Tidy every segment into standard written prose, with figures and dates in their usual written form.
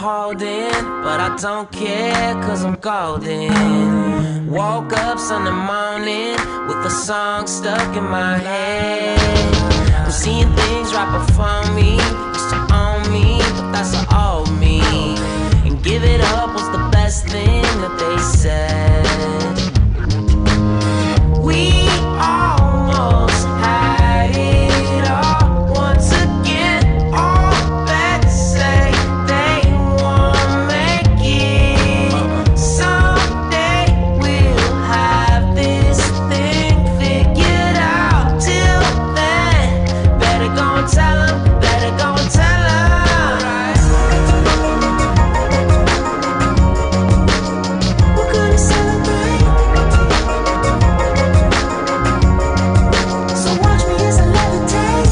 holding, but I don't care, cause I'm golden. Woke up Sunday morning with a song stuck in my head. I'm seeing things right before me, used to own me, but that's all me. And give it up was the best thing that they said. We almost had it all. Once again, all bets say they won't make it. Someday we'll have this thing figured out. Till then, better go and tell them, better go and tell them. We're gonna celebrate. So watch me as I levitate.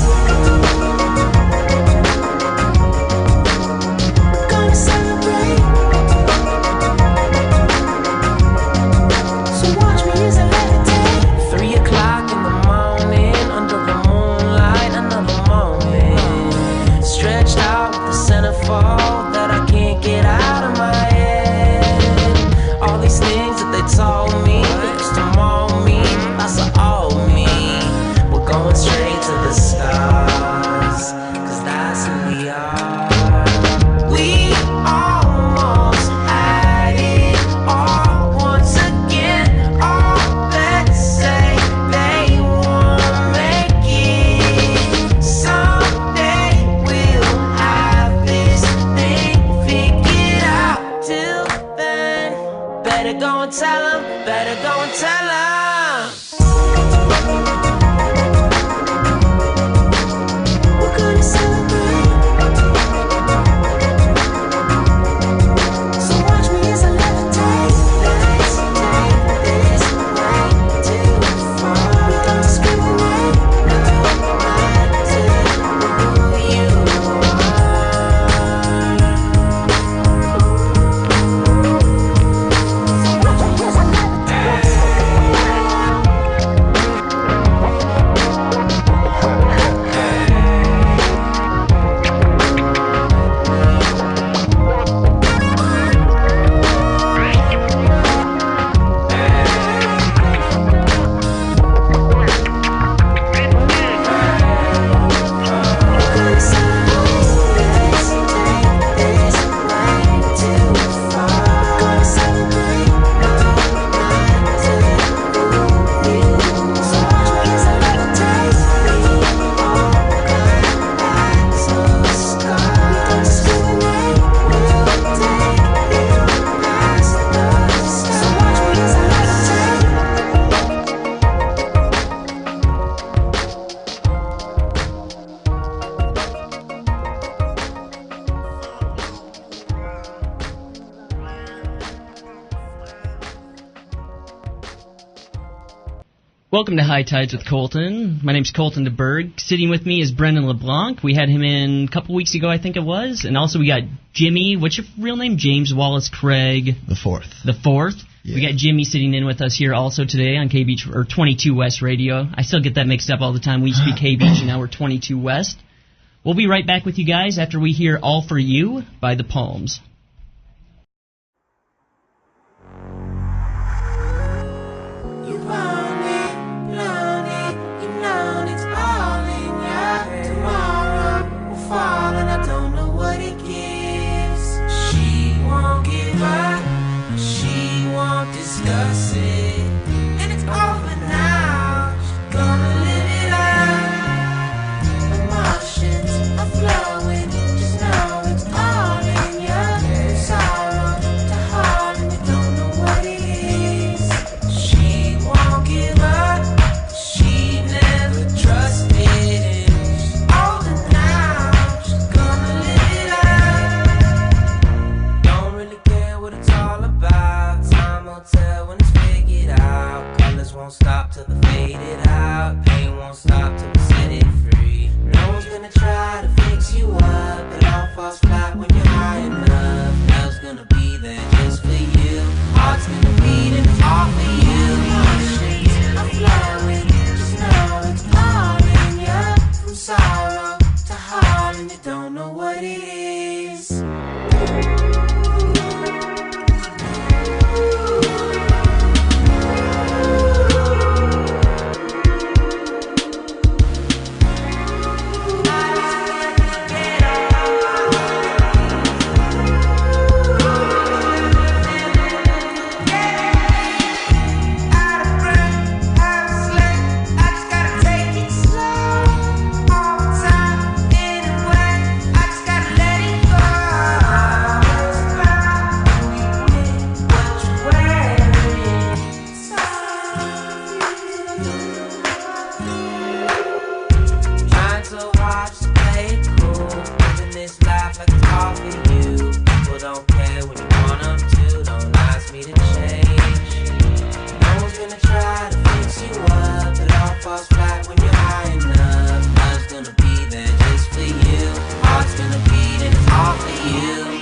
We're gonna celebrate. So watch me as I levitate. 3 o'clock in the morning, under the moonlight, another moment. Stretched out with the centerfold that I can't get out of my head. All these things that they told me, they used to mold me, that's all me. We're going straight to the stars, cause that's who we are. We almost had it all. Once again, all bets say they won't make it. Someday we'll have this thing figured out. Till then, better go and tell them, better go and tell them. We're gonna celebrate. So watch me as I levitate. Let's take this way too far. We don't discriminate, no matter who you Welcome to High Tides with Colton. My name's Colton DeBerg. Sitting with me is Brendan LeBlanc. We had him in a couple weeks ago, I think it was. And also we got Jimmy. What's your real name? James Wallace Craig. The fourth. The fourth. Yeah. We got Jimmy sitting in with us here also today on KBeach, or 22 West Radio. I still get that mixed up all the time. We used to be KBeach and now we're 22 West. We'll be right back with you guys after we hear All For You by The Palms. You want it, you know it's all in ya. Tomorrow will fall and I don't know what it gives. She won't give up, she won't discuss it. And it's over now, she's gonna live it up. Emotions are flowing, just know it's all in ya. From sorrow to heart and you don't know what it is. She won't give up, she never trusted. And she's older now, she's gonna live it up. Don't really care what it's all about. Time will tell when it's figured out. Colors won't stop till they're faded out. Pain won't stop till we set it free. No one's gonna try to fix you up. It all falls flat when you're high enough. Love's gonna be there just for you. Heart's gonna beat and it's all for you. Emotions are flowing, just know it's all in ya. From sorrow to heart and you don't know what it is. one of two, don't ask me to change. No one's gonna try to fix you up. It all falls flat when you're high enough. Love's gonna be there just for you. Heart's gonna beat and it's all for you.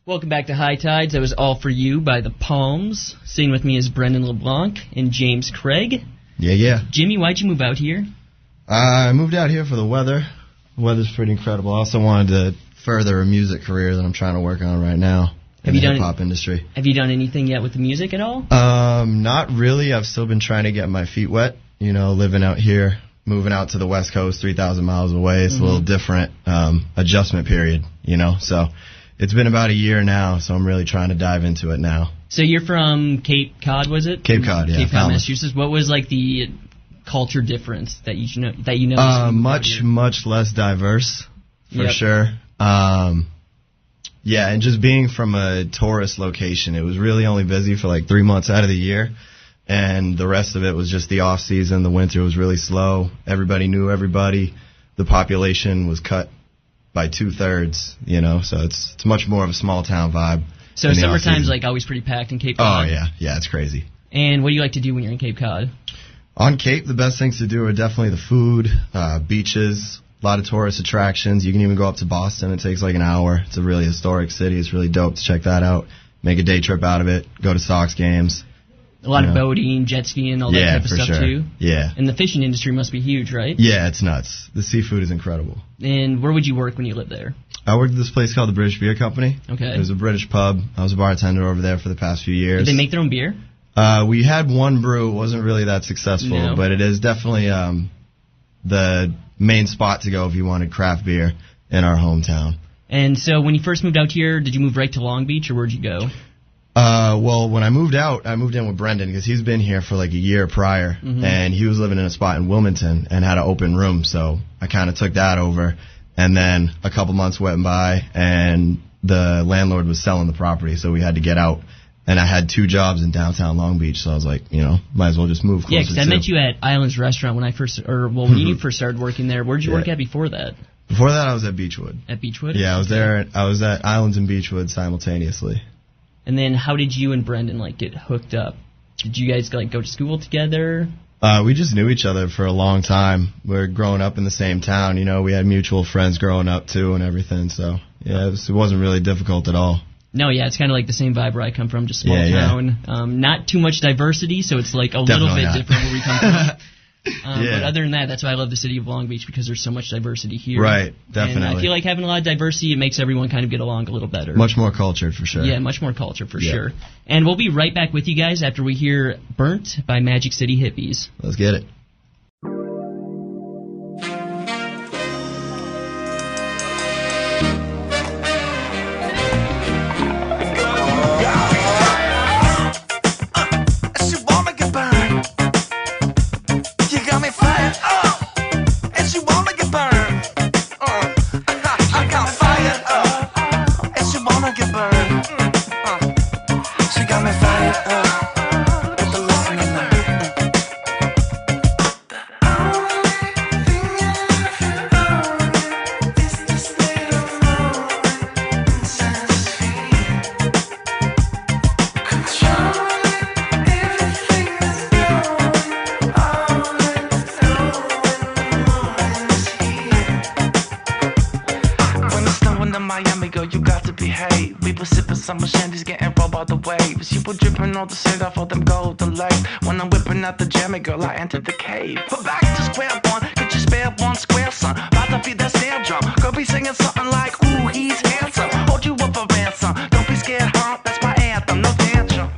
Welcome back to High Tides. That was All For You by the Palms. Sitting with me is Brendan LeBlanc and James Craig. Yeah. Jimmy, why'd you move out here? I moved out here for the weather. The weather's pretty incredible. I also wanted to further a music career that I'm trying to work on right now in the hip-hop industry. Have you done anything yet with the music at all? Not really. I've still been trying to get my feet wet, living out here, moving out to the West Coast, 3,000 miles away. It's a little different adjustment period, so... It's been about a year now, so I'm really trying to dive into it now. So you're from Cape Cod, was it? Cape Cod, yeah. Cape Cod, Massachusetts. What was like the culture difference that you noticed? Much less diverse, for sure. And just being from a tourist location, it was really only busy for like 3 months out of the year, and the rest of it was just the off season. The winter was really slow. Everybody knew everybody. The population was cut by 2/3, so it's much more of a small town vibe. So summertime's like always pretty packed in Cape Cod. Oh yeah, it's crazy. And what do you like to do when you're in Cape Cod? On Cape, the best things to do are definitely the food, beaches, a lot of tourist attractions. You can even go up to Boston. It takes like an hour. It's a really historic city. It's really dope to check that out. Make a day trip out of it. Go to Sox games. A lot of boating, jet skiing, all that type of stuff too. Yeah. And the fishing industry must be huge, right? Yeah, it's nuts. The seafood is incredible. And where would you work when you lived there? I worked at this place called the British Beer Company. Okay. It was a British pub. I was a bartender over there for the past few years. Did they make their own beer? We had one brew. It wasn't really that successful, but it is definitely the main spot to go if you wanted craft beer in our hometown. And so when you first moved out here, did you move right to Long Beach, or where'd you go? Well, when I moved out, I moved in with Brendan because he's been here for like a year prior, and he was living in a spot in Wilmington and had an open room, so I kind of took that over, and then a couple months went by, and the landlord was selling the property, so we had to get out, and I had 2 jobs in downtown Long Beach, so I was like, might as well just move closer. Yeah, because I met you at Islands Restaurant when when you first started working there. Where did you work at before that? Before that, I was at Beechwood. At Beechwood? Yeah, I was there. I was at Islands and Beechwood simultaneously. And then how did you and Brendan get hooked up? Did you guys go to school together? We just knew each other for a long time. We were growing up in the same town. We had mutual friends growing up too and everything. So yeah, it wasn't really difficult at all. No, yeah, it's kind of like the same vibe where I come from, just small town. Not too much diversity, so it's like a little bit different where we come from. But other than that, that's why I love the city of Long Beach, because there's so much diversity here. Right, definitely. And I feel like having a lot of diversity, it makes everyone kind of get along a little better. Much more cultured, for sure. Yeah, much more culture, for sure. And we'll be right back with you guys after we hear Burnt by Magic City Hippies. Let's get it. She got me fired up with the lesson in her. Summer shanties getting rolled by the waves. You were dripping all the cigar for them golden legs. When I'm whipping out the jammy, girl, I entered the cave. But back to square one, could you spare one square, son? About to beat that snare drum. Girl, be singing something like, ooh, he's handsome. Hold you up for ransom. Don't be scared, huh? That's my anthem, no tantrum.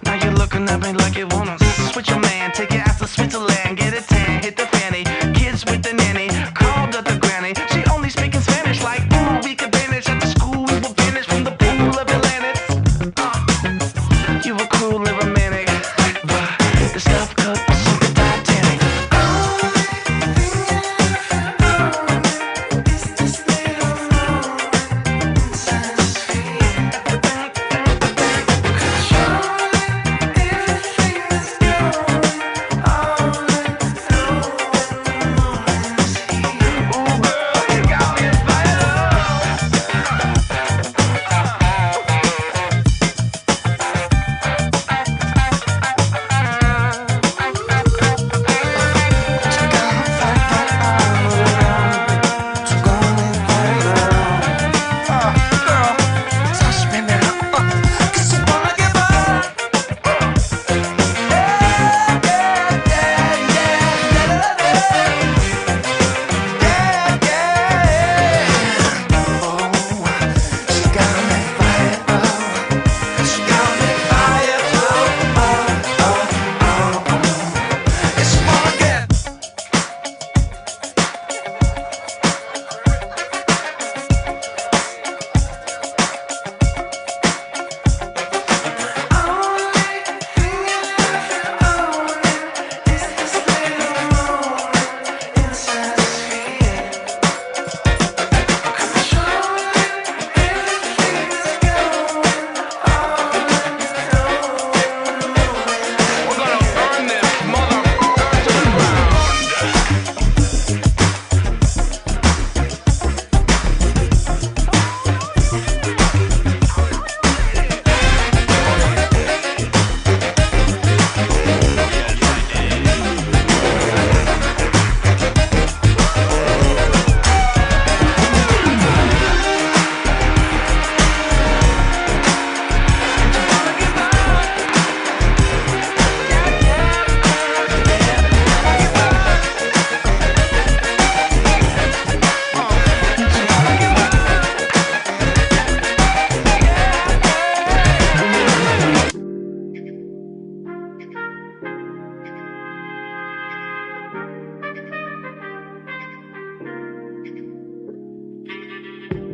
Now you're looking at me like you wanna switch your man. Take your ass to Switzerland, get a tan, hit the fanny. Kids with the nanny, called up the granny. She only speaking Spanish like, ooh, we could vanish at the school. We will vanish from the pool of Atlantis. You were cool and romantic, but the stuff could be something Titanic.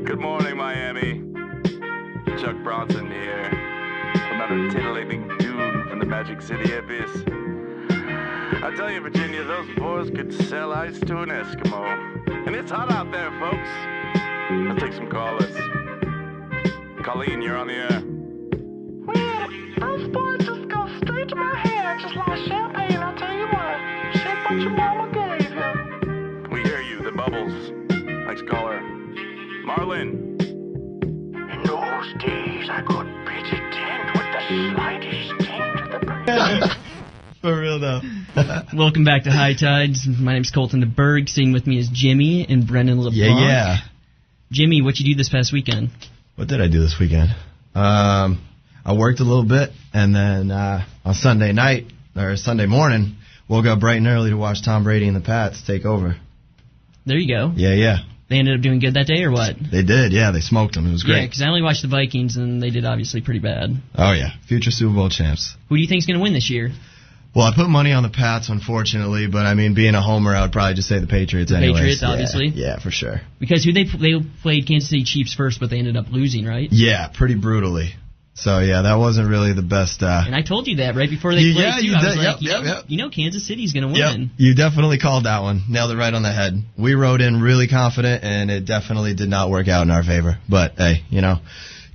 Good morning, Miami. Chuck Bronson here. Another titillating dude from the Magic City abyss. I tell you, Virginia, those boys could sell ice to an Eskimo. And it's hot out there, folks. Let's take some callers. Colleen, you're on the air. Well, those boys just go straight to my head, just like champagne, I'll tell you what. Shit what your mama gave you. We hear you, the bubbles. Next caller. Marlin. In those days, I could pitch a tent with the slightest taint of the breeze. For real, though. Welcome back to High Tides. My name's Colton DeBerg. Sitting with me is Jimmy and Brendan LeBlanc. Yeah. Jimmy, what you do this past weekend? What did I do this weekend? I worked a little bit, and then on Sunday night, or Sunday morning, woke up bright and early to watch Tom Brady and the Pats take over. There you go. Yeah. They ended up doing good that day, or what? They did, yeah. They smoked them. It was great. Yeah, because I only watched the Vikings, and they did obviously pretty bad. Oh, yeah. Future Super Bowl champs. Who do you think's going to win this year? Well, I put money on the Pats, unfortunately, but, I mean, being a homer, I would probably just say the Patriots anyway. Patriots, obviously. Yeah, for sure. Because they played Kansas City Chiefs first, but they ended up losing, right? Yeah, pretty brutally. So, yeah, that wasn't really the best. And I told you that right before they played, too. You I was did. like, you know Kansas City's going to win. Yep, you definitely called that one. Nailed it right on the head. We rode in really confident, and it definitely did not work out in our favor. But, hey,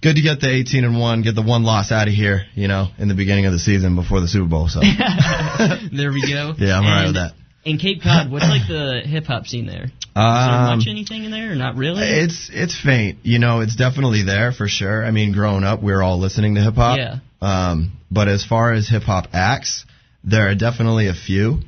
good to get the 18-1, get the one loss out of here, in the beginning of the season before the Super Bowl. So there we go. Yeah, I'm all right with that. In Cape Cod, what's like the hip-hop scene there? Is there much anything in there, or not really? It's faint. It's definitely there for sure. I mean, growing up, we were all listening to hip-hop. Yeah. But as far as hip-hop acts, there are definitely a few.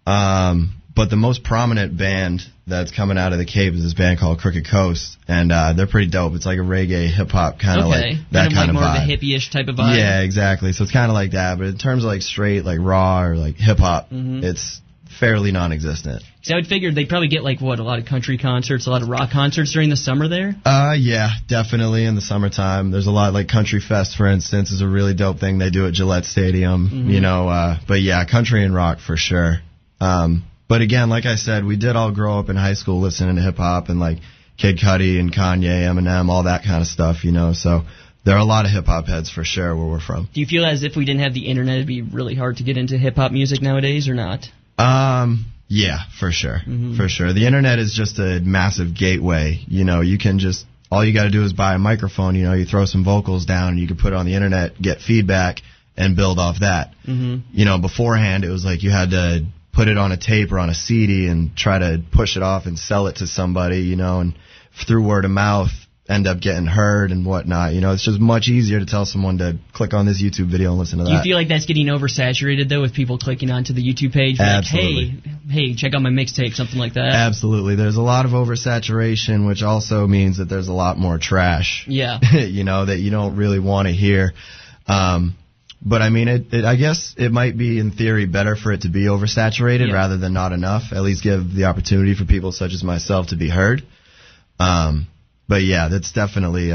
But the most prominent band that's coming out of the Cape is this band called Crooked Coast, and they're pretty dope. It's like a reggae hip-hop kind of like that kind of more vibe. of a hippie-ish type of vibe. Yeah, exactly. So it's kind of like that, but in terms of like straight, like raw or like hip-hop, it's fairly non-existent. So I would figure they'd probably get like a lot of country concerts, a lot of rock concerts during the summer there? Yeah, definitely in the summertime. There's a lot, like Country Fest, for instance, is a really dope thing they do at Gillette Stadium, you know, but yeah, country and rock for sure. But again, like I said, we did all grow up in high school listening to hip-hop and like Kid Cudi and Kanye, Eminem, all that kind of stuff, you know, so there are a lot of hip-hop heads for sure where we're from. Do you feel as if we didn't have the internet, it'd be really hard to get into hip-hop music nowadays or not? Yeah, for sure. For sure. The internet is just a massive gateway. You know, you can just, all you got to do is buy a microphone, you know, you throw some vocals down and you can put it on the internet, get feedback, and build off that. You know, beforehand it was like you had to put it on a tape or on a CD and try to push it off and sell it to somebody, you know, and through word of mouth end up getting heard and whatnot. You know, it's just much easier to tell someone to click on this YouTube video and listen to that. Do you feel like that's getting oversaturated, though, with people clicking onto the YouTube page? Absolutely. Like, hey, check out my mixtape, something like that? Absolutely. There's a lot of oversaturation, which also means that there's a lot more trash. Yeah. You know, that you don't really want to hear. But, I mean, I guess it might be, in theory, better for it to be oversaturated rather than not enough. At least give the opportunity for people such as myself to be heard. But yeah, that's definitely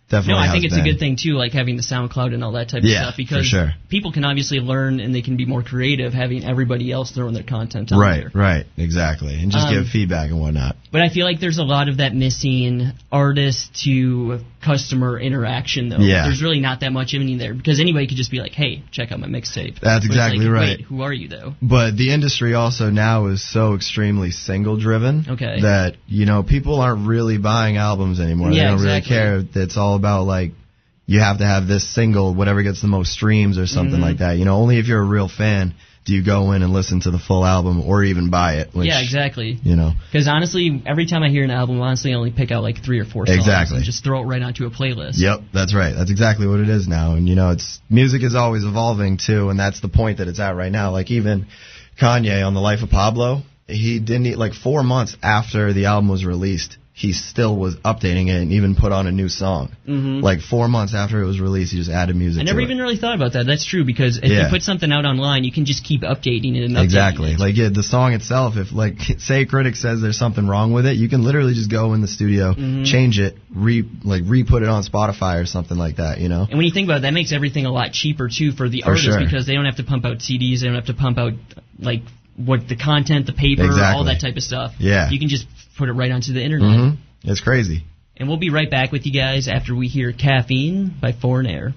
definitely. No, I think it's a good thing too, like having the SoundCloud and all that type of stuff, because for sure. people can obviously learn and they can be more creative having everybody else throwing their content on there. Right, exactly, and just give feedback and whatnot. But I feel like there's a lot of that missing artist to customer interaction, though. Yeah. There's really not that much in there, because anybody could just be like, hey, check out my mixtape. That's exactly right. Wait, who are you, though? But the industry also now is so extremely single-driven that, you know, people aren't really buying albums anymore. They don't really care. It's all about, like, you have to have this single, whatever gets the most streams or something like that. You know, only if you're a real fan do you go in and listen to the full album or even buy it. Which, yeah, exactly. You know, because honestly, every time I hear an album, honestly, I only pick out like 3 or 4 songs and just throw it right onto a playlist. Yep, that's right. That's exactly what it is now. And, you know, music is always evolving, too, and that's the point that it's at right now. Like, even Kanye on The Life of Pablo, he didn't, like, 4 months after the album was released, he still was updating it and even put on a new song. Like 4 months after it was released, he just added music to it. I never even really thought about that. That's true, because if you put something out online, you can just keep updating it and updating it. Like, the song itself, if, like, say a critic says there's something wrong with it, you can literally just go in the studio, change it, re-put it on Spotify or something like that, you know? And when you think about it, that makes everything a lot cheaper, too, for the artist, because they don't have to pump out CDs, they don't have to pump out, like, what the content, the paper, all that type of stuff. Yeah. You can just put it right onto the internet. It's crazy. And we'll be right back with you guys after we hear Caffeine by Foreign Air.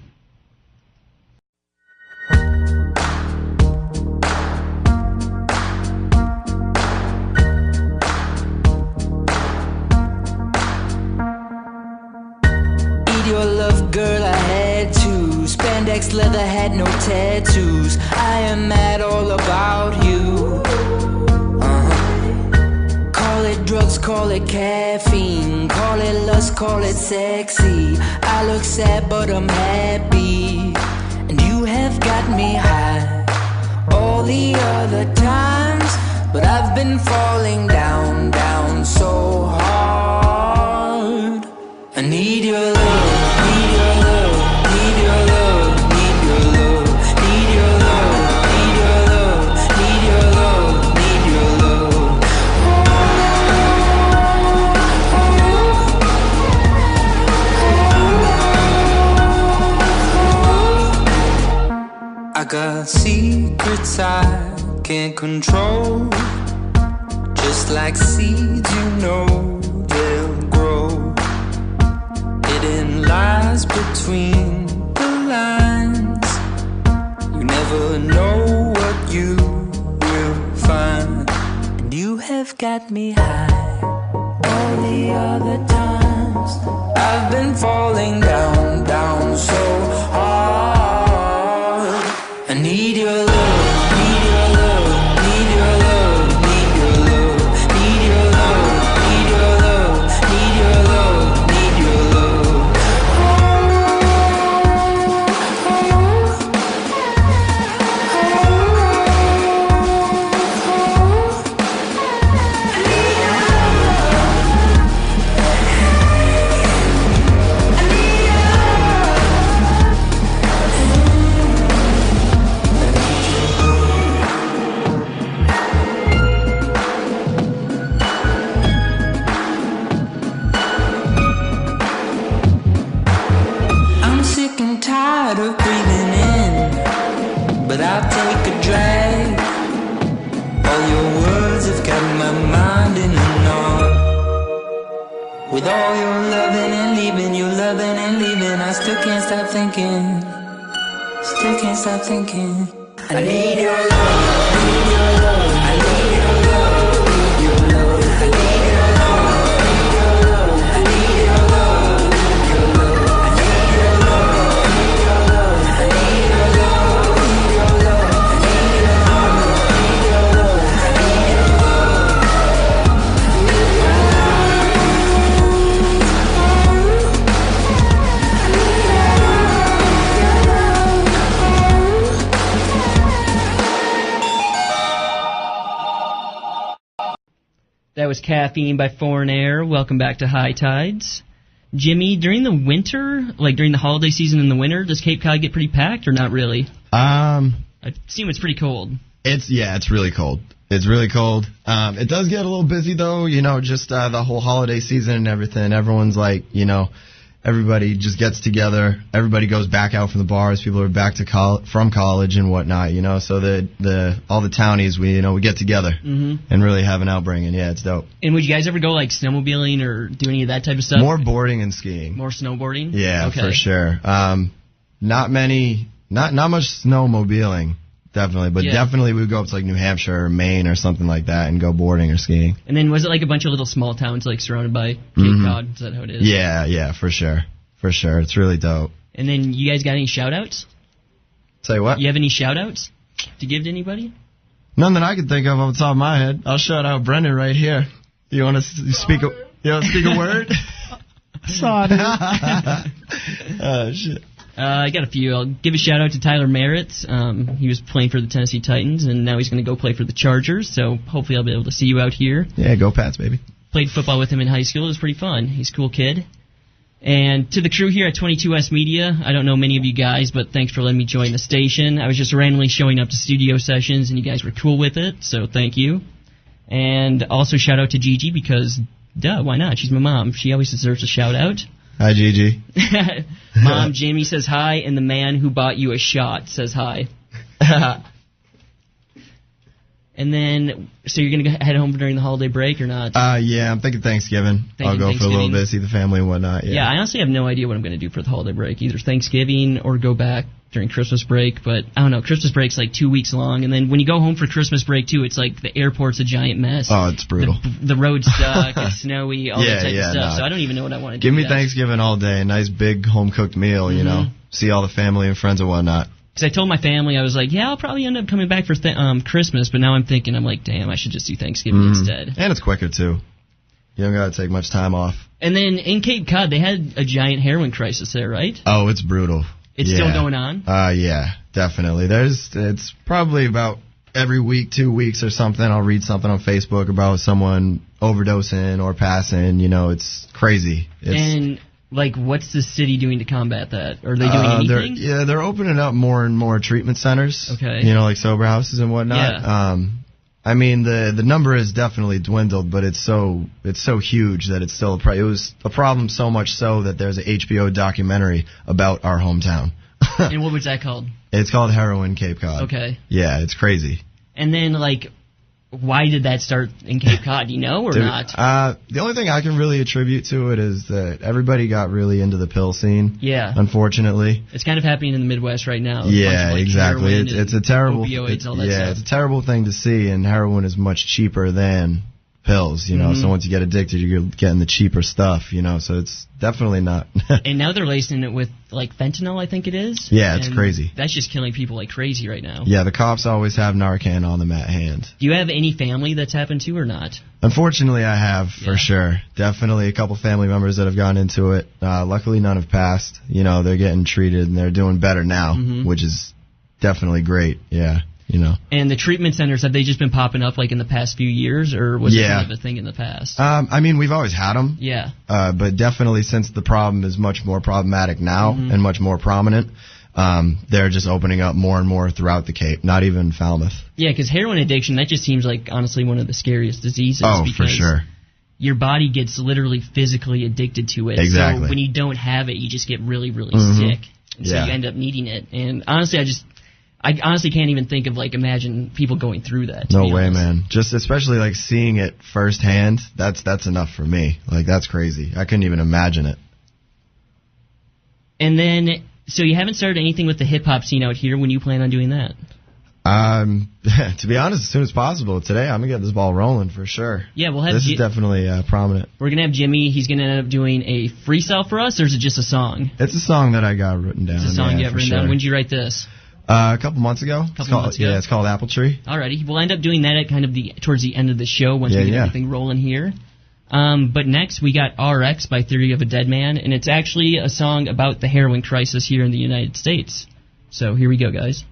Eat your love, girl, I had to. Spandex leather had no tattoos. I am mad all about you. Call it drugs, call it caffeine, call it lust, call it sexy. I look sad but I'm happy, and you have got me high. All the other times, but I've been falling down, down so hard. I need your love, need your love, need your love, need your love, need your love, need your love, need your love, need your love. I got secrets I can't control, just like seeds, you know they'll grow. Hidden lies between the lines, you never know what you will find. And you have got me high. All the other times I've been falling down, down so hard. I need your love, need your love, need your love, need your love, need your love, need your love, need your love, need your love. I need your love. Though you're loving and leaving, you're loving and leaving, I still can't stop thinking. Still can't stop thinking. I need your love, I need your love, I need your love, I need your love, I need your love, I need your love, I need your love, I need your love, I need your love, I need your love, I need your love, I need your love, I need your love, I need your love. That was Caffeine by Foreign Air. Welcome back to High Tides. Jimmy, during the winter, like during the holiday season in the winter, does Cape Cod get pretty packed or not really? I assume it's pretty cold. It's really cold. It's really cold. It does get a little busy though, you know, just the whole holiday season and everything. Everyone's like, you know, everybody just gets together. Everybody goes back out from the bars. People are back to from college and whatnot, you know. So all the townies, we get together and really have an outbringing. Yeah, it's dope. And would you guys ever go like snowmobiling or do any of that type of stuff? More boarding and skiing. More snowboarding? Yeah, okay. For sure. Not much snowmobiling. Definitely, but definitely we would go up to like New Hampshire or Maine or something like that and go boarding or skiing. And then was it like a bunch of little small towns like surrounded by Cape Cod? Is that how it is? Yeah, for sure. For sure. It's really dope. And then you guys got any shout-outs? Say what? You have any shout-outs to give to anybody? None that I can think of off the top of my head. I'll shout out Brendan right here. You want to speak a word? Sorry. Oh, shit. I got a few. I'll give a shout-out to Tyler Merritt. He was playing for the Tennessee Titans, and now he's going to go play for the Chargers, so hopefully I'll be able to see you out here. Yeah, go Pats, baby. Played football with him in high school. It was pretty fun. He's a cool kid. And to the crew here at 22S Media, I don't know many of you guys, but thanks for letting me join the station. I was just randomly showing up to studio sessions, and you guys were cool with it, so thank you. And also shout out to Gigi because, duh, why not? She's my mom. She always deserves a shout-out. Hi, Gigi. Mom, Jamie says hi, and the man who bought you a shot says hi. And then, so you're going to head home during the holiday break or not? Yeah, I'm thinking Thanksgiving. I'll go for a little bit, see the family and whatnot. Yeah, I honestly have no idea what I'm going to do for the holiday break. Either Thanksgiving or go back during Christmas break. But, I don't know, Christmas break's like 2 weeks long. And then when you go home for Christmas break, too, it's like the airport's a giant mess. Oh, it's brutal. The road's stuck, it's snowy, all that type of stuff. So I don't even know what I want to do. Give me Thanksgiving all day, a nice big home-cooked meal, you know. See all the family and friends and whatnot. Because I told my family, I was like, yeah, I'll probably end up coming back for Christmas, but now I'm thinking, I'm like, damn, I should just do Thanksgiving instead. And it's quicker, too. You don't got to take much time off. And then in Cape Cod, they had a giant heroin crisis there, right? Oh, it's brutal. It's still going on? Yeah, definitely. It's probably about every week, 2 weeks or something, I'll read something on Facebook about someone overdosing or passing. You know, it's crazy. And like, what's the city doing to combat that? Are they doing anything? They're opening up more and more treatment centers. Okay. You know, like sober houses and whatnot. Yeah. I mean, the number has definitely dwindled, but it's so huge that it's still it was a problem so much so that there's an HBO documentary about our hometown. And what was that called? It's called Heroin Cape Cod. Okay. Yeah, it's crazy. And then, like, why did that start in Cape Cod? Do you know or not? The only thing I can really attribute to it is that everybody got really into the pill scene. Yeah. Unfortunately. It's kind of happening in the Midwest right now. Yeah, exactly. It's a terrible. Opioids, all that stuff. It's a terrible thing to see, and heroin is much cheaper than pills, you know. So once you get addicted, you're getting the cheaper stuff, you know. So it's definitely not. And now they're lacing it with like fentanyl, I think it is. Yeah, it's crazy. That's just killing people like crazy right now. Yeah, the cops always have Narcan on them at hand. Do you have any family that's happened to or not? Unfortunately, I have, for sure. Definitely a couple family members that have gone into it. Luckily, none have passed. You know, they're getting treated and they're doing better now, which is definitely great. Yeah. You know. And the treatment centers, have they just been popping up like in the past few years, or was it kind of a thing in the past? I mean, we've always had them. Yeah. But definitely since the problem is much more problematic now and much more prominent, they're just opening up more and more throughout the Cape, not even Falmouth. Yeah, because heroin addiction, that just seems like, honestly, one of the scariest diseases. Oh, for sure. Your body gets literally physically addicted to it. Exactly. So when you don't have it, you just get really, really sick. And so you end up needing it. And honestly, I honestly can't even think of, like, imagine people going through that. No way, man. Just especially, like, seeing it firsthand, that's enough for me. Like, that's crazy. I couldn't even imagine it. And then, so you haven't started anything with the hip-hop scene out here. When you plan on doing that? To be honest, as soon as possible. Today, I'm going to get this ball rolling for sure. Yeah, we'll have... This is definitely prominent. We're going to have Jimmy. He's going to end up doing a freestyle for us, or is it just a song? It's a song that I got written down. It's a song you have written down. When did you write this? A couple months ago. Yeah, it's called Apple Tree. Alrighty. We'll end up doing that at kind of towards the end of the show once we get everything rolling here. But next, we got RX by Theory of a Dead Man, and it's actually a song about the heroin crisis here in the United States. So here we go, guys.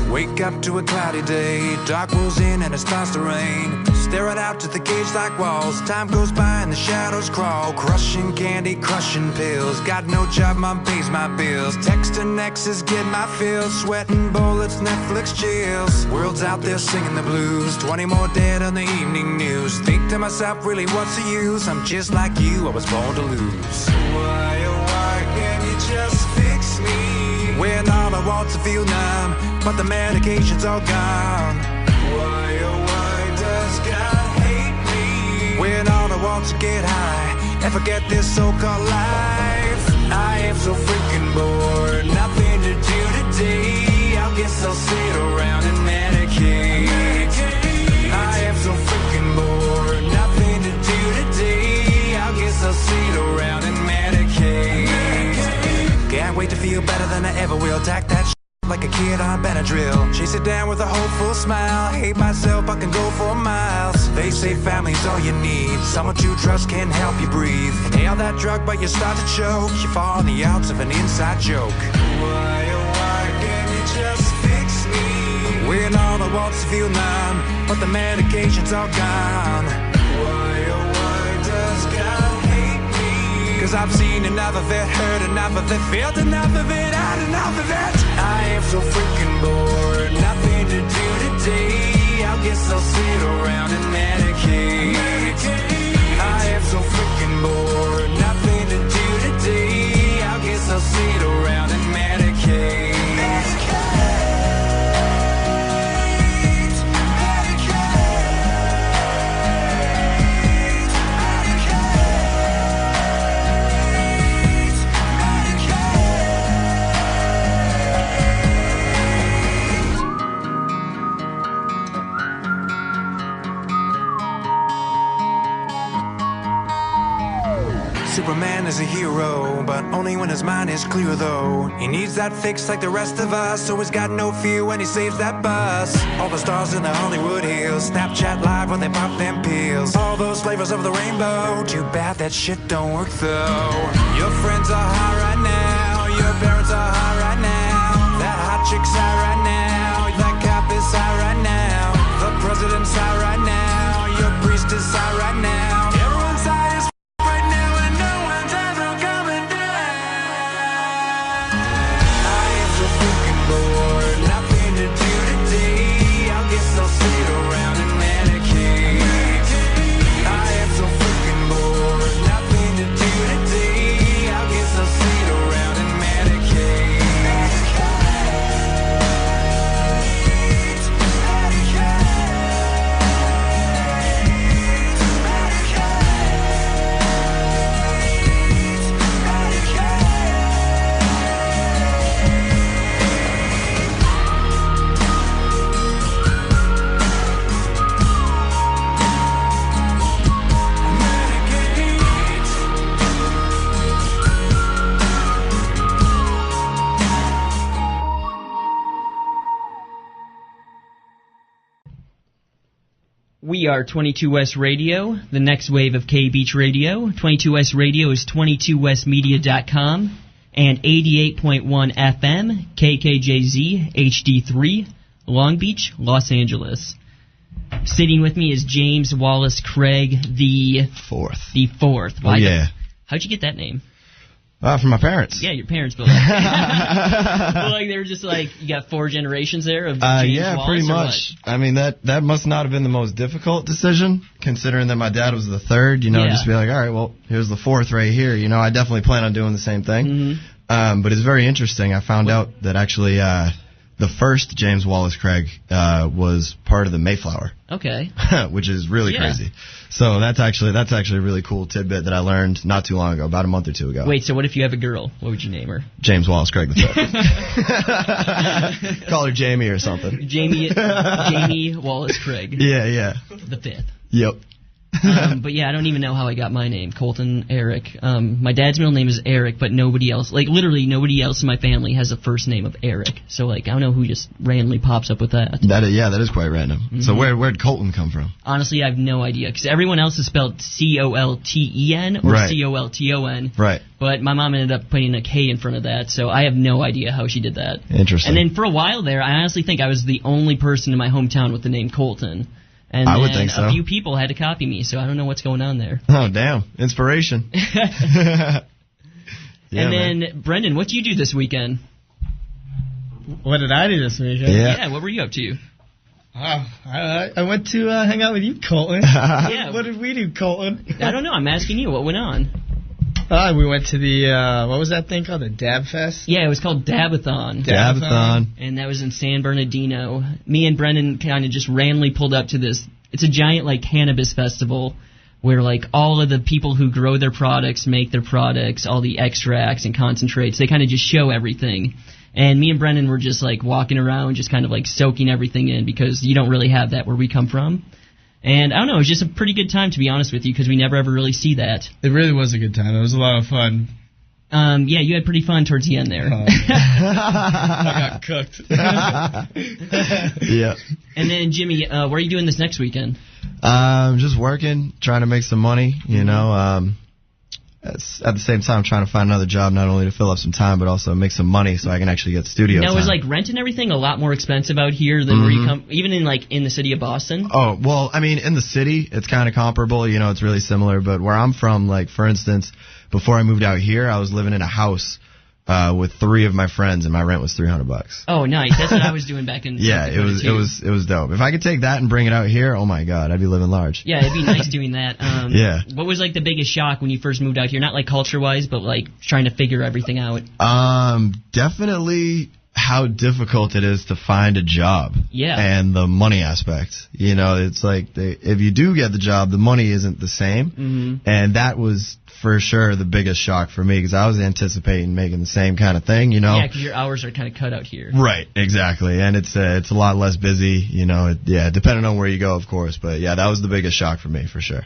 Wake up to a cloudy day, dark rolls in and it starts to rain. Staring out to the cage like walls, time goes by and the shadows crawl. Crushing candy, crushing pills, got no job, mom pays my bills. Texting exes, get my fill, sweating bullets, Netflix chills. World's out there singing the blues, 20 more dead on the evening news. Think to myself, really what's the use? I'm just like you, I was born to lose. Why, oh why can't you just fix me? When all I want to feel numb, but the medication's all gone. Why, oh why does God hate me? When all I want to get high and forget this so-called life. I am so freaking bored, nothing to do today. I guess I'll sit around and medicate. I am so freaking bored, nothing to do today. I guess I'll sit around and medicate. Can't wait to feel better than I ever will. Tack that like a kid on Benadryl. Chase it down with a hopeful smile. Hate myself, I can go for miles. They say family's all you need. Someone to trust can help you breathe. Inhale that drug, but you start to choke. You fall on the outs of an inside joke. Why, oh why can't you just fix me? When all I want to feel numb, but the medication's all gone. Why, oh why does God hate me? Cause I've seen enough of it, heard enough of it, felt enough of it, had enough of it. I am so freaking bored, nothing to do today. I guess I'll sit around and medicate. I am so freaking bored, nothing to do today. I guess I'll sit around and medicate. Superman is a hero, but only when his mind is clear though. He needs that fix like the rest of us, so he's got no fear when he saves that bus. All the stars in the Hollywood Hills, Snapchat live when they pop them pills. All those flavors of the rainbow, too bad that shit don't work though. Your friends are high right now, your parents are high right now. That hot chick's high right now, that cop is high right now. The president's high right now, your priest is high right now. Everyone's high as right now and no one's ever coming down. I am so freaking bored, nothing to do today. I guess I'll sit around and medicate. I am so freaking bored, nothing to do today. I guess I'll sit around and medicate. We are 22 West Radio, the next wave of K-Beach Radio. 22 West Radio is 22westmedia.com and 88.1 FM, KKJZ, HD3, Long Beach, Los Angeles. Sitting with me is James Wallace Craig, the Fourth. The fourth. Oh, yeah. How'd you get that name? From my parents. Yeah, your parents built it. Well, like they were just like, you got 4 generations there of James yeah, Wallace, pretty much. I mean, that must not have been the most difficult decision, considering that my dad was the 3rd. You know, Yeah. just be like, all right, well, here's the 4th right here. You know, I definitely plan on doing the same thing. But it's very interesting. I found out that actually the first James Wallace Craig was part of the Mayflower. Okay. Which is really crazy. So that's actually a really cool tidbit that I learned not too long ago, about a month or 2 ago. Wait, so what if you have a girl? What would you name her? James Wallace Craig III. Call her Jamie or something. Jamie Wallace Craig. Yeah. The 5th. Yep. But yeah, I don't even know how I got my name, Colton Eric. My dad's middle name is Eric, but nobody else, like literally nobody else in my family has a first name of Eric. So like I don't know who just randomly pops up with that. That is quite random. So where'd Colton come from? Honestly, I have no idea, because everyone else is spelled Colten or Right. Colton. Right. But my mom ended up putting a K in front of that, so I have no idea how she did that. Interesting. And then for a while there, I honestly think I was the only person in my hometown with the name Colton. And I would then think so. a few people had to copy me, so I don't know what's going on there. Oh, damn. Inspiration. Yeah, and then, man. Brendan, what did you do this weekend? What did I do this weekend? Yeah. What were you up to? I went to hang out with you, Colton. Yeah. What did we do, Colton? I don't know. I'm asking you. What went on? We went to the, what was that thing called? The Dab Fest? Yeah, it was called Dabathon. Dabathon. And that was in San Bernardino. Me and Brendan kind of just randomly pulled up to this. It's a giant, like, cannabis festival where, like, all of the people who grow their products, make their products, all the extracts and concentrates, they kind of just show everything. And me and Brendan were just, like, walking around, just kind of, like, soaking everything in, because you don't really have that where we come from. And I don't know, it was just a pretty good time, to be honest with you, because we never ever really see that. It really was a good time. It was a lot of fun. Yeah, you had pretty fun towards the end there. I got cooked. Yeah. And then, Jimmy, what are you doing this next weekend? Just working, trying to make some money, you know. At the same time, trying to find another job, not only to fill up some time, but also make some money so I can actually get studio time. Now, is like rent and everything a lot more expensive out here than where you come, even in the city of Boston? Oh, well, I mean, in the city, it's kind of comparable. You know, it's really similar. But where I'm from, like, for instance, before I moved out here, I was living in a house with 3 of my friends, and my rent was $300. Oh, nice. That's what I was doing back in. Yeah, it was dope. If I could take that and bring it out here, oh my God, I'd be living large. Yeah, it'd be nice doing that. Yeah. What was like the biggest shock when you first moved out here? Not like culture-wise, but like trying to figure everything out. Definitely how difficult it is to find a job. Yeah. And the money aspect. You know, it's like if you do get the job, the money isn't the same. Mm-hmm. And that was for sure the biggest shock for me, because I was anticipating making the same kind of thing, you know. Yeah, because your hours are kind of cut out here. Right, exactly. And it's a lot less busy, you know. Depending on where you go, of course. But yeah, that was the biggest shock for me, for sure.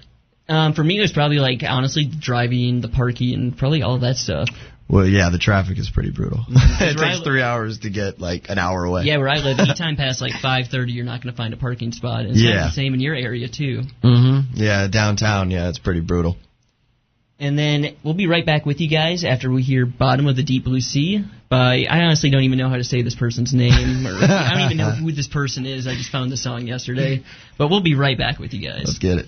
For me, it was probably like, honestly, driving, the parking, and probably all of that stuff. Well, yeah, the traffic is pretty brutal. It Where takes 3 hours to get like an hour away. Yeah, where I live, anytime past like 5:30, you're not going to find a parking spot. And it's kind of the same in your area too. Mm-hmm. Yeah, downtown. Yeah, it's pretty brutal. And then we'll be right back with you guys after we hear "Bottom of the Deep Blue Sea" by, I honestly don't even know how to say this person's name, or I don't even know who this person is. I just found the song yesterday. But we'll be right back with you guys. Let's get it.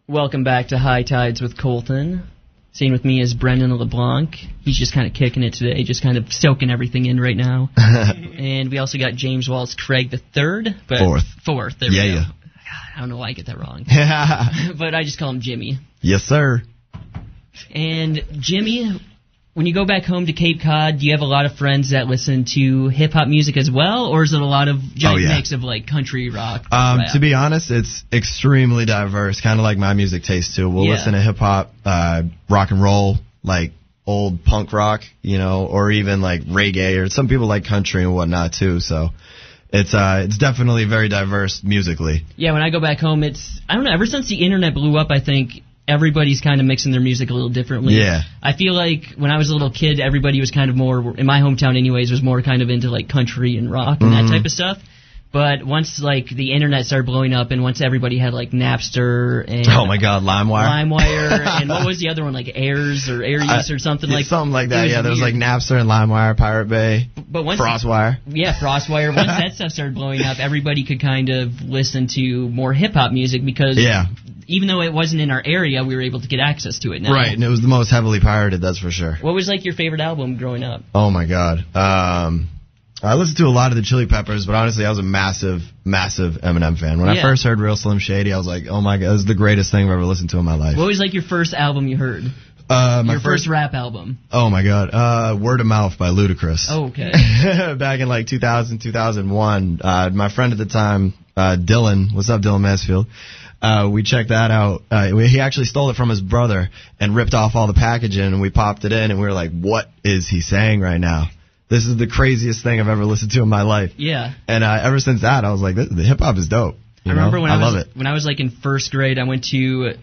Welcome back to High Tides with Colton. Sitting with me is Brendan LeBlanc. He's just kind of kicking it today, just kind of soaking everything in right now. And we also got James Wallace Craig III. But Fourth. There we go. God, I don't know why I get that wrong. But I just call him Jimmy. Yes, sir. And Jimmy, when you go back home to Cape Cod, do you have a lot of friends that listen to hip-hop music as well, or is it a lot of giant mix of, like, country, rock, rap? To be honest, it's extremely diverse, kind of like my music taste, too. We'll listen to hip-hop, rock and roll, like old punk rock, you know, or even, like, reggae, or some people like country and whatnot, too, so it's definitely very diverse musically. Yeah, when I go back home, I don't know, ever since the internet blew up, I think everybody's kind of mixing their music a little differently. Yeah. I feel like when I was a little kid, everybody was kind of more, in my hometown anyways, was more kind of into like country and rock and that type of stuff. But once like the internet started blowing up and once everybody had like Napster and oh my god, LimeWire and what was the other one, like Airs or Aries or something like something like that. Yeah, there was like Napster and LimeWire, Pirate Bay, but once Frostwire. Yeah, Frostwire. Once that stuff started blowing up, everybody could kind of listen to more hip hop music because even though it wasn't in our area, we were able to get access to it now. Right, and it was the most heavily pirated, that's for sure. What was like your favorite album growing up? Oh my god. I listened to a lot of the Chili Peppers, but honestly, I was a massive Eminem fan. When I first heard Real Slim Shady, I was like, oh my god, this is the greatest thing I've ever listened to in my life. What was like your first album you heard? My first rap album. Oh my god, Word of Mouth by Ludacris. Oh, okay. Back in like 2000, 2001, my friend at the time, Dylan, what's up, Dylan Mansfield? We checked that out. He actually stole it from his brother and ripped off all the packaging, and we popped it in, and we were like, what is he saying right now? This is the craziest thing I've ever listened to in my life. Yeah. And ever since that, I was like, the hip-hop is dope. I remember when I love it. When I was like in first grade, I went to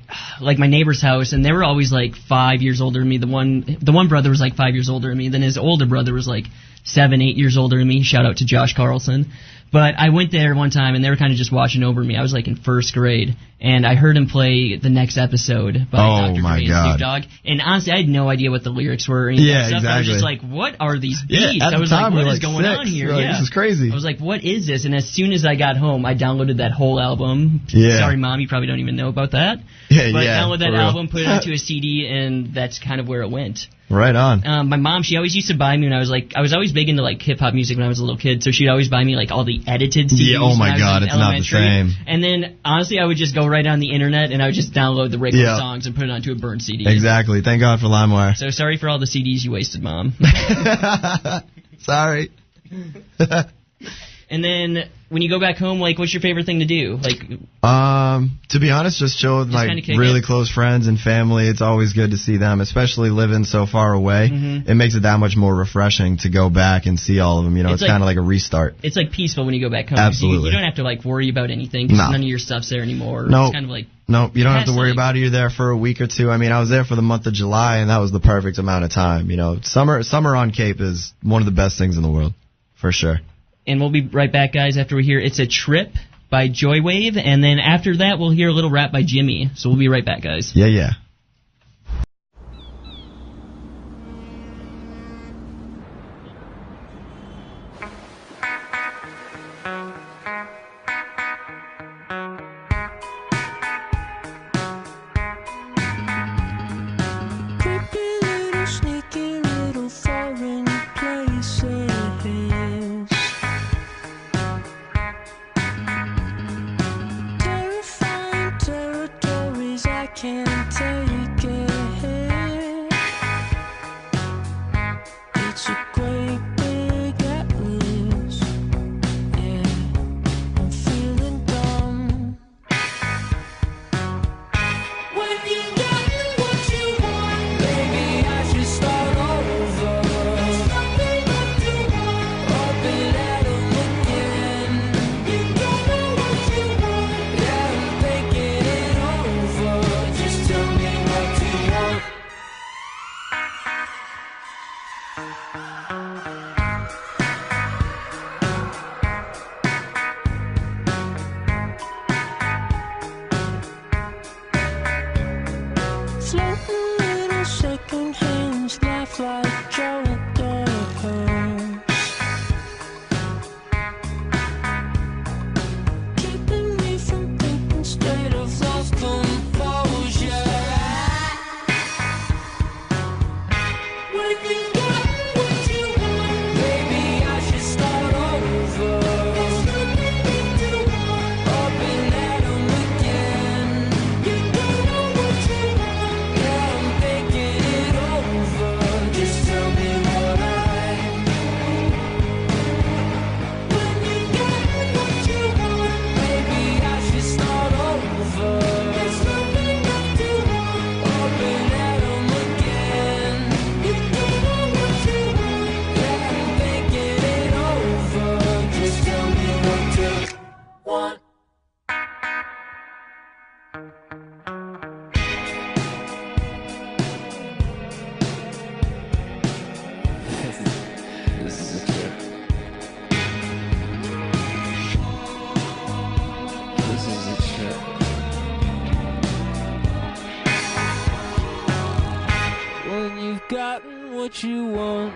like my neighbor's house, and they were always like 5 years older than me. The one brother was like 5 years older than me. Then his older brother was like 7, 8 years older than me. Shout out to Josh Carlson. But I went there one time, and they were kind of just watching over me. I was like in first grade, and I heard him play The Next Episode by Dr. Dre and Snoop Dogg. And honestly, I had no idea what the lyrics were. Or anything stuff. Exactly. I was just like, what are these beats? At I was the time, like, what is going on here? Like, this is crazy. I was like, what is this? And as soon as I got home, I downloaded that whole album. Yeah. Sorry, Mom, you probably don't even know about that. Yeah, but downloaded that album, put it onto a CD, and that's kind of where it went. Right on. My mom, she always used to buy me when I was always big into like hip hop music when I was a little kid, so she'd always buy me like all the edited CDs. Yeah, oh my god, it's not the same. And then honestly, I would just go right on the internet and I would just download the regular songs and put it onto a burned CD. Exactly. Thank God for LimeWire. So sorry for all the CDs you wasted, Mom. Sorry. And then when you go back home, like, what's your favorite thing to do? Like, to be honest, just chill with like really close friends and family. It's always good to see them, especially living so far away. It makes it that much more refreshing to go back and see all of them. You know, it's kind of like a restart. It's like peaceful when you go back home. Absolutely. You don't have to like worry about anything because none of your stuff's there anymore. No. It's kind of like you don't have to worry about it. You're there for a week or two. I mean, I was there for the month of July, and that was the perfect amount of time. You know, summer on Cape is one of the best things in the world, for sure. And we'll be right back, guys, after we hear It's a Trip by Joywave. And then after that, we'll hear a little rap by Jimmy. So we'll be right back, guys. Yeah. Keeping me from thinking straight of love come forward. gotten what you want.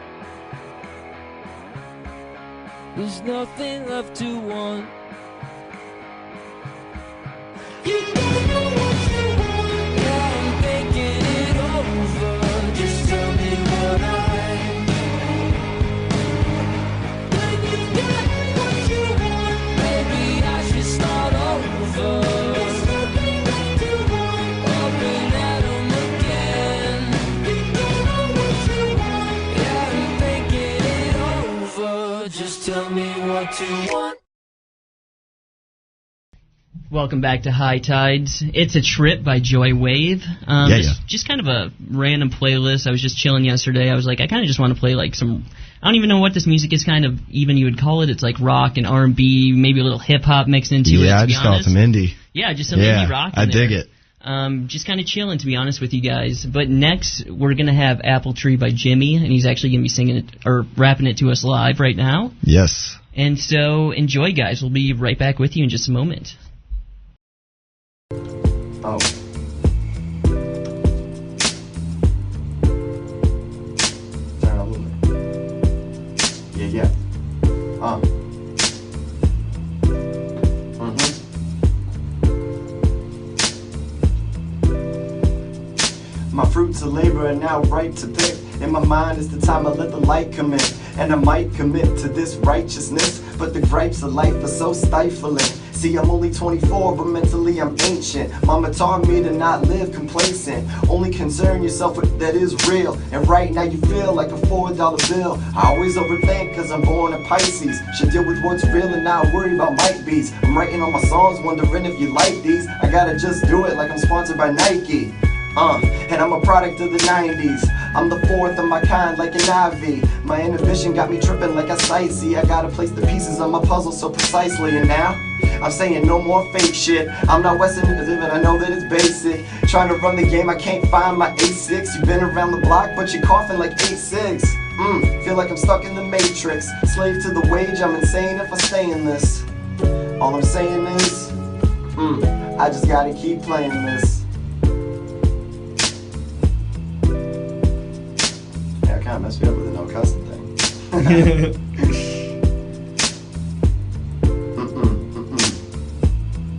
There's nothing left to want. You don't know what you want. Yeah, I'm thinking it over. Just tell me what I when you got what you want, maybe I should start over. There's nothing left to want. Up and at 'em again. You don't know what you want. Yeah, I'm thinking it over. Just tell me what you want. Welcome back to High Tides. It's a Trip by Joy Wave. Just kind of a random playlist. I was just chilling yesterday. I was like, I kind of just want to play like some, I don't even know what this music is kind of even you would call it. It's like rock and R&B, maybe a little hip-hop mixed into it, Yeah, I just call it some indie. Yeah, just some indie rock in I dig it. Just kind of chilling, to be honest with you guys. But next, we're going to have Apple Tree by Jimmy, and he's actually going to be singing it, or rapping it to us live right now. Yes. And so, enjoy, guys. We'll be right back with you in just a moment. Oh. Turn a little bit. Yeah. My fruits of labor are now ripe to pick. In my mind is the time I let the light come in. And I might commit to this righteousness, but the gripes of life are so stifling. See, I'm only 24, but mentally I'm ancient. Mama taught me to not live complacent. Only concern yourself with that is real. And right now you feel like a $4 bill. I always overthink cause I'm born in Pisces. Should deal with what's real and not worry about might be's. I'm writing all my songs, wondering if you like these. I gotta just do it like I'm sponsored by Nike. And I'm a product of the 90s. I'm the fourth of my kind like an Ivy. My inhibition got me tripping like a sightsee. I gotta place the pieces of my puzzle so precisely. And now, I'm saying no more fake shit. I'm not Western and I know that it's basic. Trying to run the game, I can't find my A6. You've been around the block, but you're coughing like 8-6. Feel like I'm stuck in the Matrix. Slave to the wage, I'm insane if I stay in this. All I'm saying is, I just gotta keep playing this. Kind of messed me up with the no cussing thing.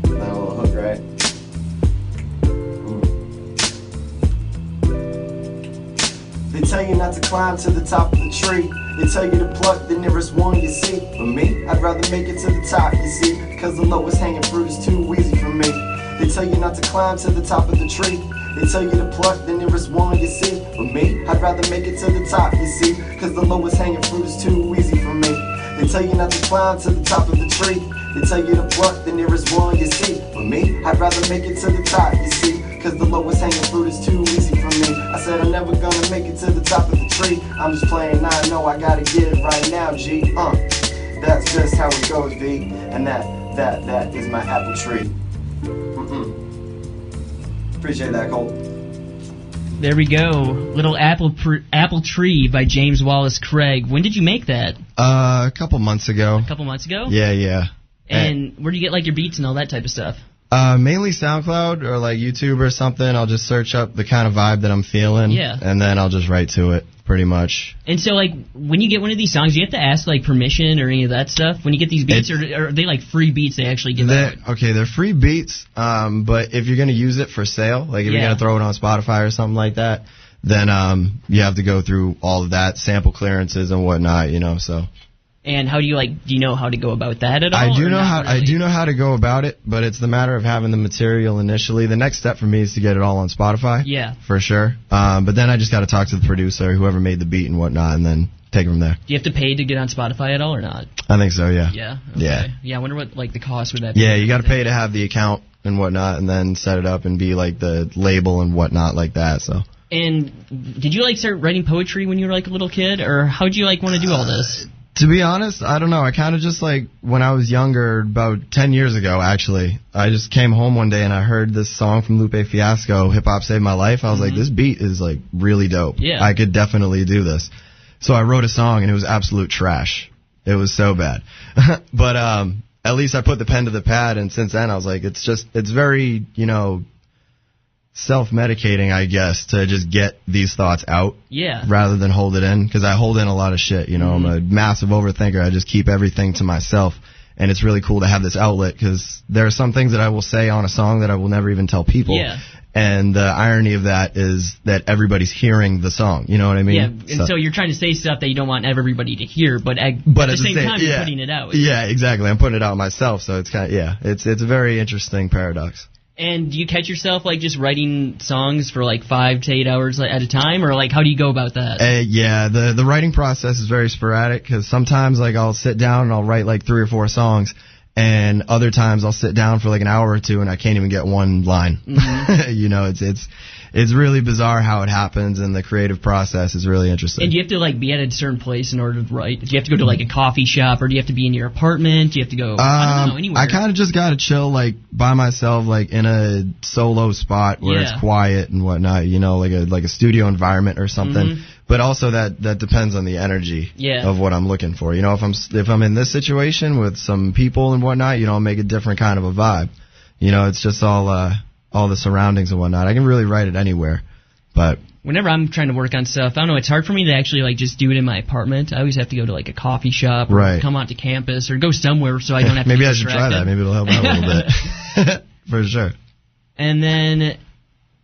That little hook, right? They tell you not to climb to the top of the tree. They tell you to pluck the nearest one you see. But me, I'd rather make it to the top, you see. Because the lowest hanging fruit is too easy for me. They tell you not to climb to the top of the tree. They tell you to pluck the nearest one you see. But me, I'd rather make it to the top, you see. Cause the lowest hanging fruit is too easy for me. They tell you not to climb to the top of the tree. They tell you to pluck the nearest one you see. But me, I'd rather make it to the top, you see. Cause the lowest hanging fruit is too easy for me. I said I'm never gonna make it to the top of the tree. I'm just playing, I know I gotta get it right now, G. That's just how it goes, V. And that is my apple tree. Appreciate that, Cole. There we go. Little Apple Tree by James Wallace Craig. When did you make that? A couple months ago. A couple months ago? Yeah. And where do you get like your beats and all that type of stuff? Mainly SoundCloud or like YouTube or something. I'll just search up the kind of vibe that I'm feeling. Yeah. And then I'll just write to it, pretty much. And so, like, when you get one of these songs, do you have to ask, like, permission or any of that stuff? When you get these beats, or are they, like, free beats they actually give out? Okay, they're free beats, but if you're going to use it for sale, like if you're going to throw it on Spotify or something like that, then you have to go through all of that, sample clearances and whatnot, you know, so... And how do you do you know how to go about that at all? I do know how to go about it, but it's the matter of having the material initially. The next step for me is to get it all on Spotify. Yeah. For sure. But then I just got to talk to the producer, whoever made the beat and whatnot, and then take it from there. Do you have to pay to get on Spotify at all or not? I think so, yeah. Yeah? Okay. Yeah, I wonder what, the cost would that be. Yeah, you got to pay to have the account and whatnot, and then set it up and be, the label and whatnot like that, so... And did you, start writing poetry when you were, a little kid, or how did you, want to do all this? To be honest, I don't know. I kind of just, when I was younger, about 10 years ago, actually, I just came home one day and I heard this song from Lupe Fiasco, Hip Hop Saved My Life. I was like, this beat is, really dope. Yeah. I could definitely do this. So I wrote a song and it was absolute trash. It was so bad. But at least I put the pen to the pad, and since then I was like, it's very, self-medicating, I guess, to just get these thoughts out. Yeah. Rather than hold it in, because I hold in a lot of shit. You know, I'm a massive overthinker. I just keep everything to myself, and it's really cool to have this outlet because there are some things that I will say on a song that I will never even tell people. Yeah. And the irony of that is that everybody's hearing the song. You know what I mean? Yeah, and so you're trying to say stuff that you don't want everybody to hear, but at the same time you're putting it out. Yeah, exactly. I'm putting it out myself, so it's kind of, it's a very interesting paradox. And do you catch yourself, like, just writing songs for, like, 5 to 8 hours at a time? Or, like, how do you go about that? Yeah, the writing process is very sporadic, because sometimes, like, I'll sit down and I'll write, like, 3 or 4 songs, and other times I'll sit down for, like, an hour or 2 and I can't even get one line. You know, it's really bizarre how it happens, and the creative process is really interesting. And do you have to, like, be at a certain place in order to write? Do you have to go to, like, a coffee shop, or do you have to be in your apartment? Do you have to go, I don't know, anywhere? I kind of just got to chill, like, by myself, like, in a solo spot where it's quiet and whatnot, you know, like a studio environment or something. But also that depends on the energy of what I'm looking for. You know, if I'm in this situation with some people and whatnot, you know, I'll make a different kind of a vibe. You know, it's just all the surroundings and whatnot. I can really write it anywhere, but whenever I'm trying to work on stuff, I don't know, it's hard for me to actually, like, just do it in my apartment. I always have to go to, like, a coffee shop or come out to campus or go somewhere so I don't have to Maybe get I should try that. Maybe it'll help out a little bit. For sure. And then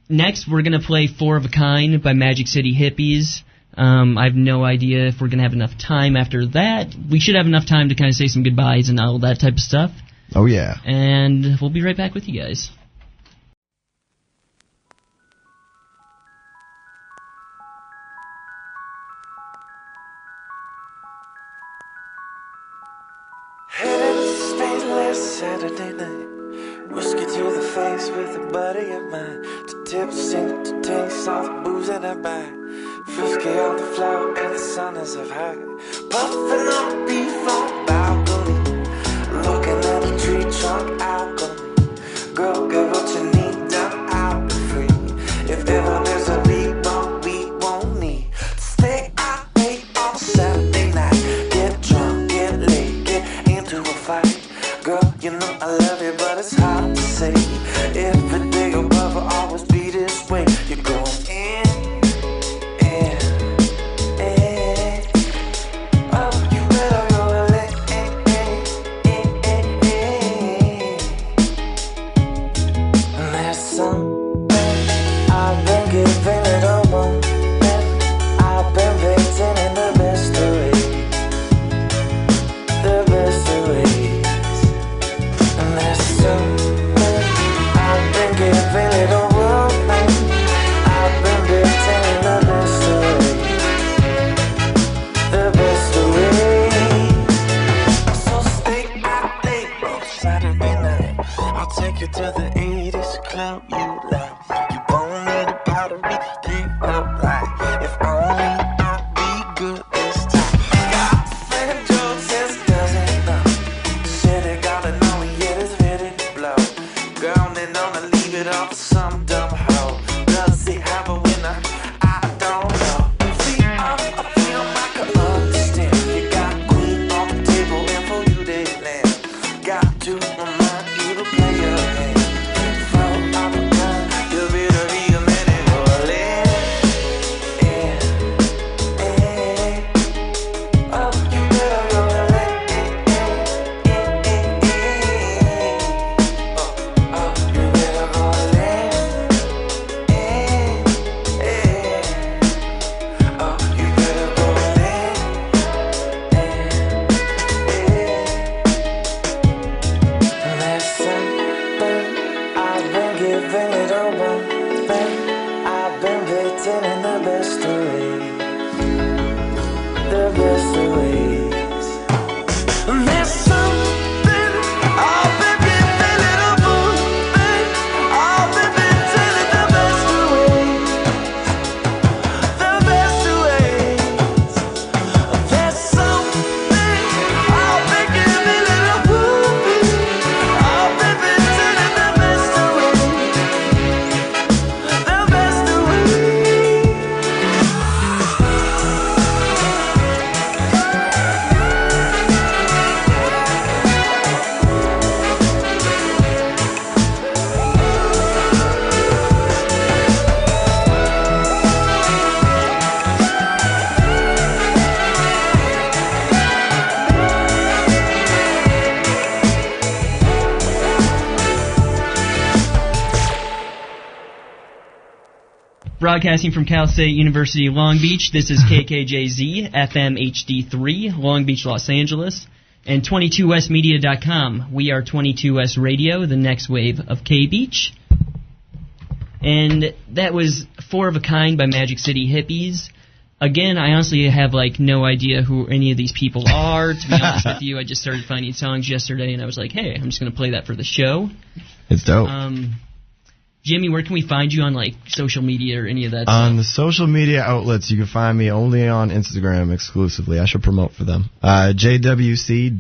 next we're going to play 4 of a Kind by Magic City Hippies. I have no idea if we're going to have enough time after that. We should have enough time to kind of say some goodbyes and all that type of stuff. Oh, yeah. And we'll be right back with you guys. Headed to Spain last Saturday night. Whiskey to the face with a buddy of mine. To tips to taste all the booze that I buy. Frisky on the floor and the sun is up high. Puffing on beef on balcony. Looking at a tree trunk alchemy. Girl, get what you need done, I'll be free. If ever there's a leak bump, we won't need to stay out late on Saturday night. Get drunk, get late, get into a fight. Girl, you know I love you, but it's hard to say. Every day above will always be this way. You're going in. To the 80s club you love. You won't need a powder, think up like if only I'd be good this time. Got a friend Joe says doesn't know. Said it got it know yet it's ready to blow. Girl, then don't leave it off for some dumb hoe. Does it have a winner? I don't know. See, I feel like I understand. You got queen on the table and for you they land. Got to remind you to play your hand. Broadcasting from Cal State University, Long Beach, this is KKJZ, FM HD3, Long Beach, Los Angeles, and 22westmedia.com. We are 22West Radio, the next wave of K-Beach. And that was Four of a Kind by Magic City Hippies. Again, I honestly have, no idea who any of these people are. To be honest with you, I just started finding songs yesterday, and I was like, hey, I'm just going to play that for the show. It's dope. Jimmy, where can we find you on, social media or any of that On stuff? the social media outlets, you can find me only on Instagram exclusively. I should promote for them. JWC.IV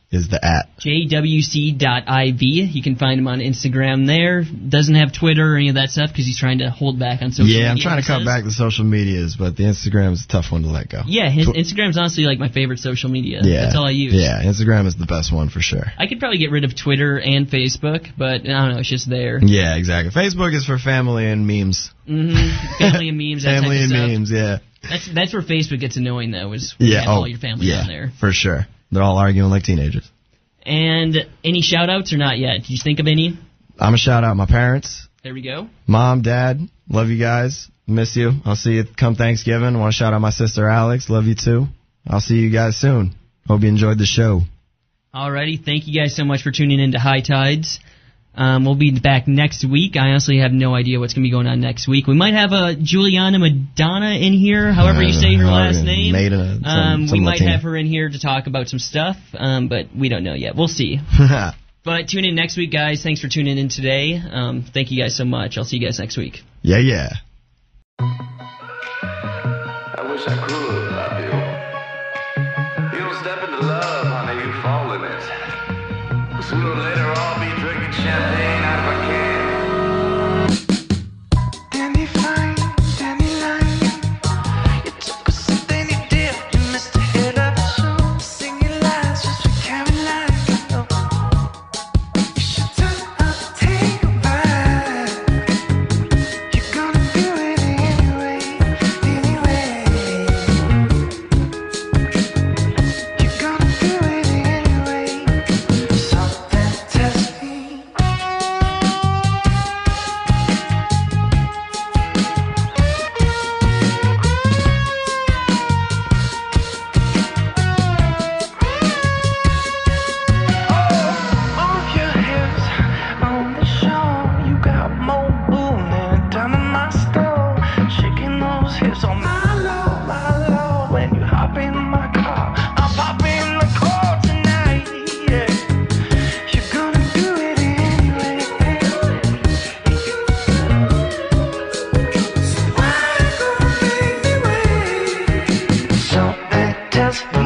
is the @ JWC.IV. You can find him on Instagram there. Doesn't have Twitter or any of that stuff because he's trying to hold back on social media. Yeah, I'm trying to cut back the social medias, but the Instagram is a tough one to let go. Yeah, his Instagram's honestly my favorite social media. Yeah, that's all I use. Yeah, Instagram is the best one for sure. I could probably get rid of Twitter and Facebook, but I don't know, it's just there. Yeah, exactly. Facebook is for family and memes. Mm-hmm. Family and memes. That Family type of and stuff. memes, yeah. That's where Facebook gets annoying, though, is when you have all your family on there. For sure. They're all arguing like teenagers. And any shout-outs or not yet? Did you think of any? I'm going to shout out my parents. There we go. Mom, Dad, love you guys. Miss you. I'll see you come Thanksgiving. I want to shout out my sister Alex. Love you too. I'll see you guys soon. Hope you enjoyed the show. Alrighty. Thank you guys so much for tuning in to High Tides. We'll be back next week. I honestly have no idea what's going to be going on next week. We might have a Juliana Madonna in here, however you say her last name. We might have her in here to talk about some stuff, but we don't know yet. We'll see. But tune in next week, guys. Thanks for tuning in today. Thank you guys so much. I'll see you guys next week. Yeah, yeah. I wish I could love you. You don't step into love, honey, you fall in it. Sooner or later, I'll be drinking champagne out of a can. Dandy fine, dandy line. You took us and then you dipped. You missed the head of the show. Singing lies just for Caroline. Oh. You should turn up, take a bite. You're gonna do it anyway, anyway. You're gonna do it anyway. Something tells me. Move your hips on the show. You got more booming down in my store. Shaking those hips on my low. When you hop in my car, I'll pop in the car tonight. Yeah, you're gonna do it anyway. So why go baby way? Something tells me.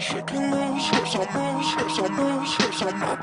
Shaking those hips on my